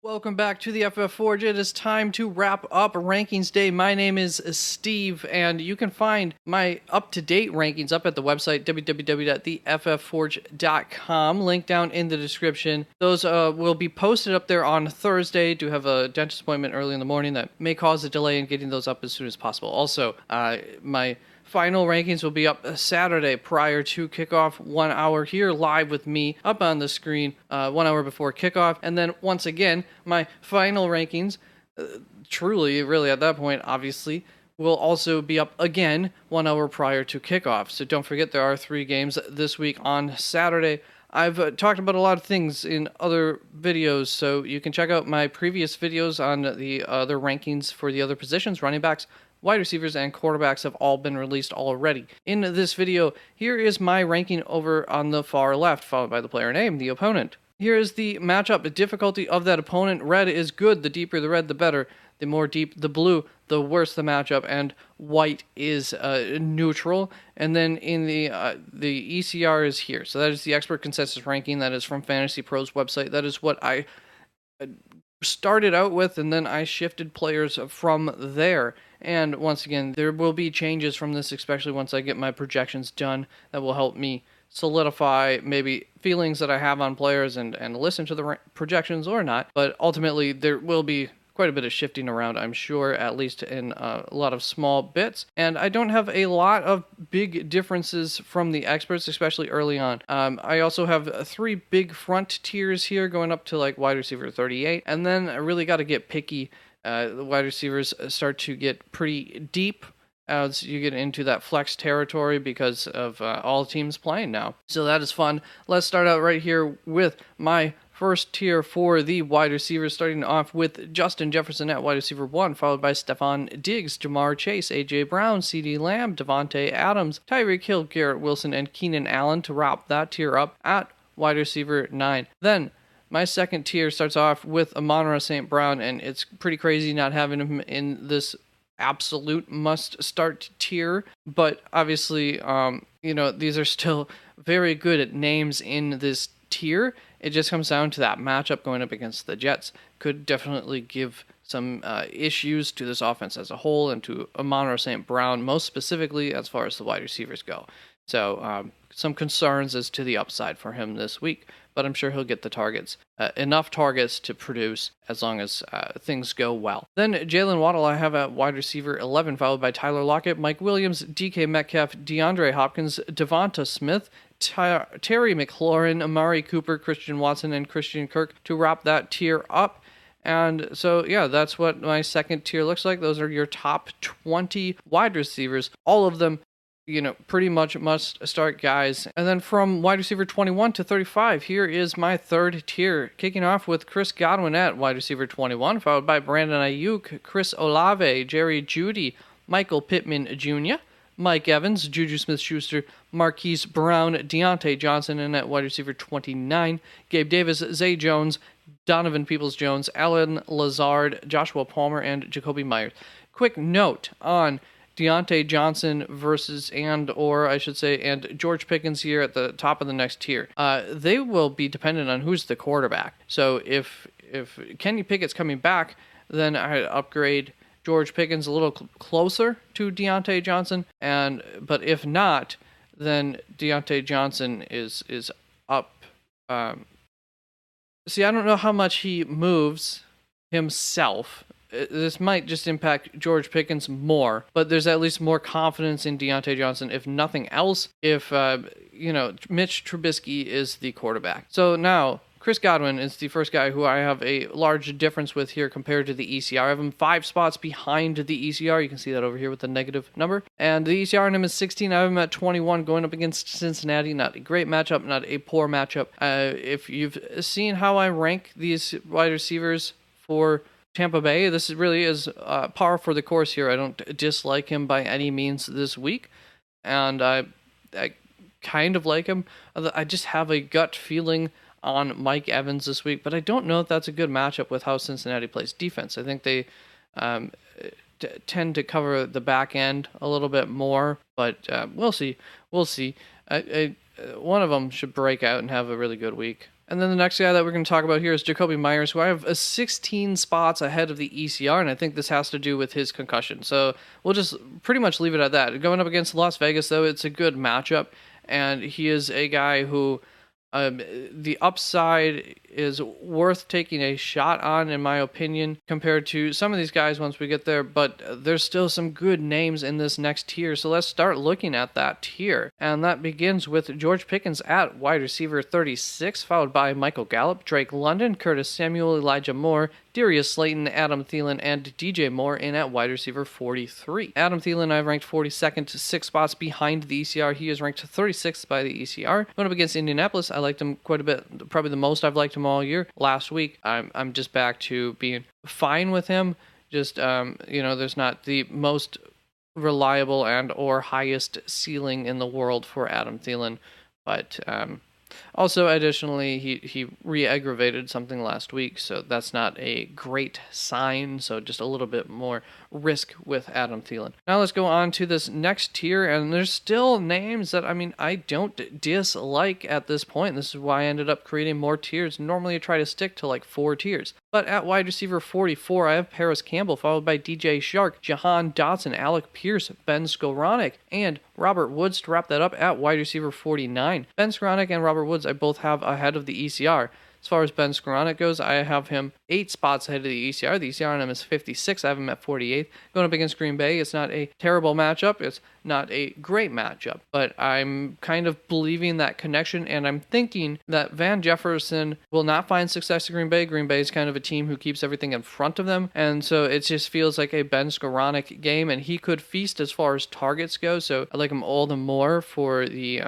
Welcome back to the FF Forge. It is time to wrap up Rankings Day. My name is Steve, and you can find my up-to-date rankings up at the website, www.theffforge.com. Link down in the description. Those will be posted up there on Thursday. Do have a dentist appointment early in the morning that may cause a delay in getting those up as soon as possible. Also, my final rankings will be up Saturday prior to kickoff, 1 hour here live with me up on the screen 1 hour before kickoff. And then once again, my final rankings, truly, really at that point, obviously, will also be up again 1 hour prior to kickoff. So don't forget, there are 3 games this week on Saturday. I've talked about a lot of things in other videos, so you can check out my previous videos on the other rankings for the other positions, running backs, wide receivers, and quarterbacks have all been released already. In this video, here is my ranking over on the far left, followed by the player name, the opponent. Here is the matchup difficulty of that opponent. Red is good. The deeper the red, the better. The more deep the blue, the worse the matchup. And white is neutral. And then in the ECR is here. So that is the expert consensus ranking. That is from Fantasy Pros website. That is what I started out with, and then I shifted players from there. And once again, there will be changes from this, especially once I get my projections done, that will help me solidify maybe feelings that I have on players and listen to the projections or not. But ultimately, there will be quite a bit of shifting around, I'm sure, at least in a lot of small bits. And I don't have a lot of big differences from the experts, especially early on. I also have 3 big front tiers here going up to like wide receiver 38. And then I really got to get picky. The wide receivers start to get pretty deep as you get into that flex territory because of all teams playing now. So that is fun. Let's start out right here with my first tier for the wide receivers, starting off with Justin Jefferson at wide receiver 1, followed by Stephon Diggs, Jamar Chase, A.J. Brown, CeeDee Lamb, Davante Adams, Tyreek Hill, Garrett Wilson, and Keenan Allen to wrap that tier up at wide receiver 9. Then my second tier starts off with Amon-Ra St. Brown, and it's pretty crazy not having him in this absolute must-start tier, but obviously, these are still very good names in this tier. It just comes down to that matchup going up against the Jets. Could definitely give some issues to this offense as a whole and to Amon-Ra St. Brown, most specifically as far as the wide receivers go. So some concerns as to the upside for him this week, but I'm sure he'll get the targets, enough targets to produce as long as things go well. Then Jalen Waddle I have at wide receiver 11, followed by Tyler Lockett, Mike Williams, DK Metcalf, DeAndre Hopkins, Devonta Smith, Terry McLaurin, Amari Cooper, Christian Watson, and Christian Kirk to wrap that tier up. And so, yeah, that's what my second tier looks like. Those are your top 20 wide receivers. All of them, pretty much must start guys. And then from wide receiver 21 to 35, here is my third tier, kicking off with Chris Godwin at wide receiver 21, followed by Brandon Ayuk, Chris Olave, Jerry Jeudy, Michael Pittman Jr., Mike Evans, Juju Smith-Schuster, Marquise Brown, Deontay Johnson, and at wide receiver 29, Gabe Davis, Zay Jones, Donovan Peoples-Jones, Allen Lazard, Joshua Palmer, and Jacoby Myers. Quick note on Deontay Johnson and George Pickens here at the top of the next tier. They will be dependent on who's the quarterback. So if Kenny Pickett's coming back, then I upgrade George Pickens a little closer to Deontay Johnson, but if not, then Deontay Johnson is up. See, I don't know how much he moves himself. This might just impact George Pickens more, but there's at least more confidence in Deontay Johnson, if nothing else, if Mitch Trubisky is the quarterback. So now Chris Godwin is the first guy who I have a large difference with here compared to the ECR. I have him 5 spots behind the ECR. You can see that over here with the negative number. And the ECR on him is 16. I have him at 21 going up against Cincinnati. Not a great matchup, not a poor matchup. If you've seen how I rank these wide receivers for Tampa Bay, this really is par for the course here. I don't dislike him by any means this week. And I kind of like him. I just have a gut feeling on Mike Evans this week, but I don't know if that's a good matchup with how Cincinnati plays defense. I think they tend to cover the back end a little bit more, but we'll see. One of them should break out and have a really good week. And then the next guy that we're going to talk about here is Jacoby Myers, who I have 16 spots ahead of the ECR, and I think this has to do with his concussion. So we'll just pretty much leave it at that. Going up against Las Vegas, though, it's a good matchup, and he is a guy who the upside is worth taking a shot on, in my opinion, compared to some of these guys once we get there, but there's still some good names in this next tier, so let's start looking at that tier. And that begins with George Pickens at wide receiver 36, followed by Michael Gallup, Drake London, Curtis Samuel, Elijah Moore, Darius Slayton, Adam Thielen, and DJ Moore in at wide receiver 43. Adam Thielen I've ranked 42nd, 6 spots behind the ECR. He is ranked 36th by the ECR. Going up against Indianapolis, I liked him quite a bit, probably the most I've liked him all year. Last week, I'm just back to being fine with him. Just, there's not the most reliable and or highest ceiling in the world for Adam Thielen, but also, additionally, he re-aggravated something last week, so that's not a great sign, so just a little bit more risk with Adam Thielen. Now let's go on to this next tier, and there's still names that, I don't dislike at this point. This is why I ended up creating more tiers. Normally I try to stick to like 4 tiers. But at wide receiver 44, I have Paris Campbell, followed by DJ Shark, Jahan Dotson, Alec Pierce, Ben Skowronek, and Robert Woods to wrap that up at wide receiver 49. Ben Skowronek and Robert Woods I both have ahead of the ECR. As far as Ben Skowronek goes, I have him 8 spots ahead of the ECR. The ECR on him is 56. I have him at 48. Going up against Green Bay, it's not a terrible matchup. It's not a great matchup. But I'm kind of believing that connection, and I'm thinking that Van Jefferson will not find success at Green Bay. Green Bay is kind of a team who keeps everything in front of them, and so it just feels like a Ben Skowronek game, and he could feast as far as targets go, so I like him all the more for the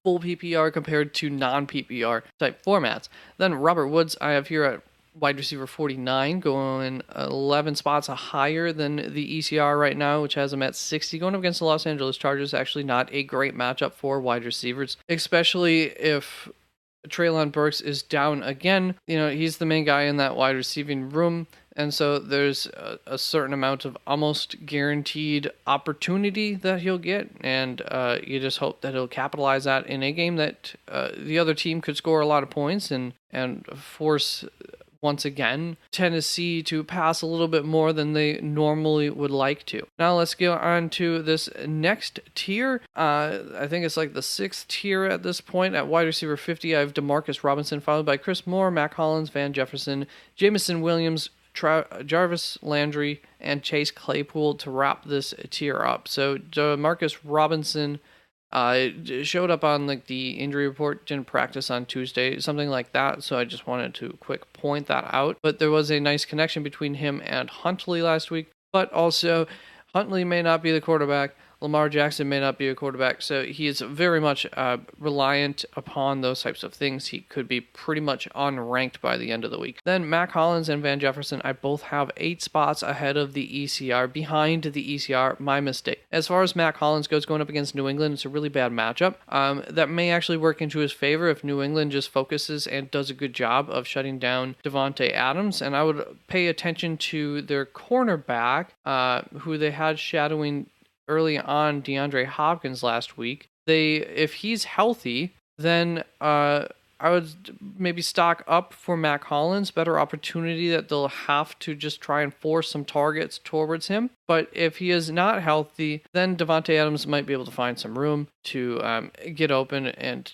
full PPR compared to non-PPR type formats. Then Robert Woods I have here at wide receiver 49, going 11 spots higher than the ECR right now, which has him at 60. Going up against the Los Angeles Chargers, actually not a great matchup for wide receivers, especially if Treylon Burks is down again. He's the main guy in that wide receiving room, and so there's a certain amount of almost guaranteed opportunity that he'll get, and you just hope that he'll capitalize that in a game that the other team could score a lot of points and force, once again, Tennessee to pass a little bit more than they normally would like to. Now let's go on to this next tier. I think it's like the 6th tier at this point. At wide receiver 50, I have Demarcus Robinson, followed by Chris Moore, Mac Hollins, Van Jefferson, Jameson Williams, Jarvis Landry, and Chase Claypool to wrap this tier up. So Demarcus Robinson showed up on the injury report, didn't practice on Tuesday, something like that, so I just wanted to quick point that out. But there was a nice connection between him and Huntley last week, but also Huntley may not be the quarterback, Lamar Jackson may not be a quarterback, so he is very much reliant upon those types of things. He could be pretty much unranked by the end of the week. Then Mac Hollins and Van Jefferson, I both have 8 spots ahead of the ECR, behind the ECR, my mistake. As far as Mac Hollins goes, going up against New England, it's a really bad matchup. That may actually work into his favor if New England just focuses and does a good job of shutting down Davante Adams, and I would pay attention to their cornerback, who they had shadowing early on DeAndre Hopkins last week. If he's healthy, then I would maybe stock up for Mac Hollins. Better opportunity that they'll have to just try and force some targets towards him. But if he is not healthy, then Davante Adams might be able to find some room to get open and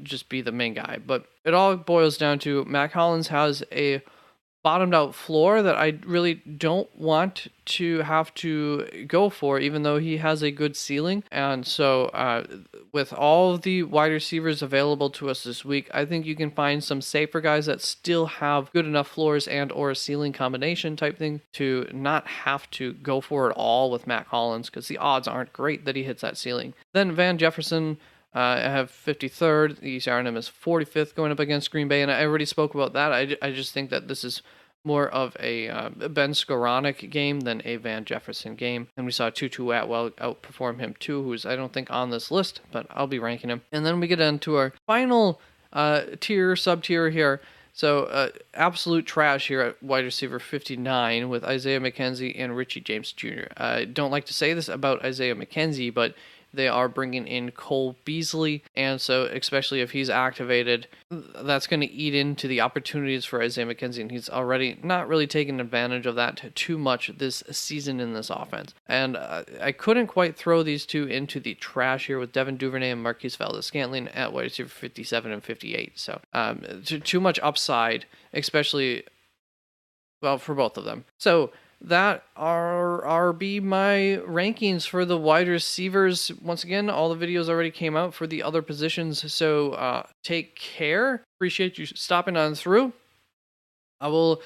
just be the main guy. But it all boils down to Mac Hollins has a bottomed out floor that I really don't want to have to go for, even though he has a good ceiling. And so with all of the wide receivers available to us this week, I think you can find some safer guys that still have good enough floors and or a ceiling combination type thing to not have to go for it all with Mac Hollins, because the odds aren't great that he hits that ceiling. Then Van Jefferson, I have 53rd. The ECR is 45th, going up against Green Bay, and I already spoke about that. I just think that this is more of a Ben Skowronek game than a Van Jefferson game. And we saw Tutu Atwell outperform him too, who's I don't think on this list, but I'll be ranking him. And then we get into our final sub-tier here. So absolute trash here at wide receiver 59 with Isaiah McKenzie and Richie James Jr. I don't like to say this about Isaiah McKenzie, but they are bringing in Cole Beasley, and so especially if he's activated, that's going to eat into the opportunities for Isaiah McKenzie, and he's already not really taken advantage of that too much this season in this offense. And I couldn't quite throw these two into the trash here with Devin Duvernay and Marquise Valdes-Scantling at wide receiver 57 and 58. So too much upside, especially, well, for both of them. So that are be my rankings for the wide receivers. Once again, all the videos already came out for the other positions, so take care. Appreciate you stopping on through. I will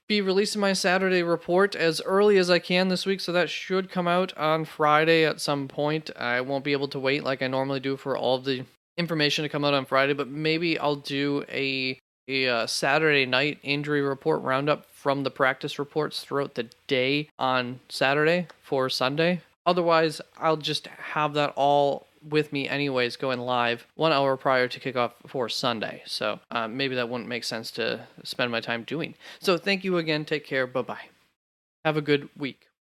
be releasing my Saturday report as early as I can this week, so that should come out on Friday at some point. I won't be able to wait like I normally do for all of the information to come out on Friday, but maybe I'll do a Saturday night injury report roundup from the practice reports throughout the day on Saturday for Sunday. Otherwise, I'll just have that all with me anyways going live 1 hour prior to kickoff for Sunday. So maybe that wouldn't make sense to spend my time doing. So thank you again. Take care. Bye-bye. Have a good week.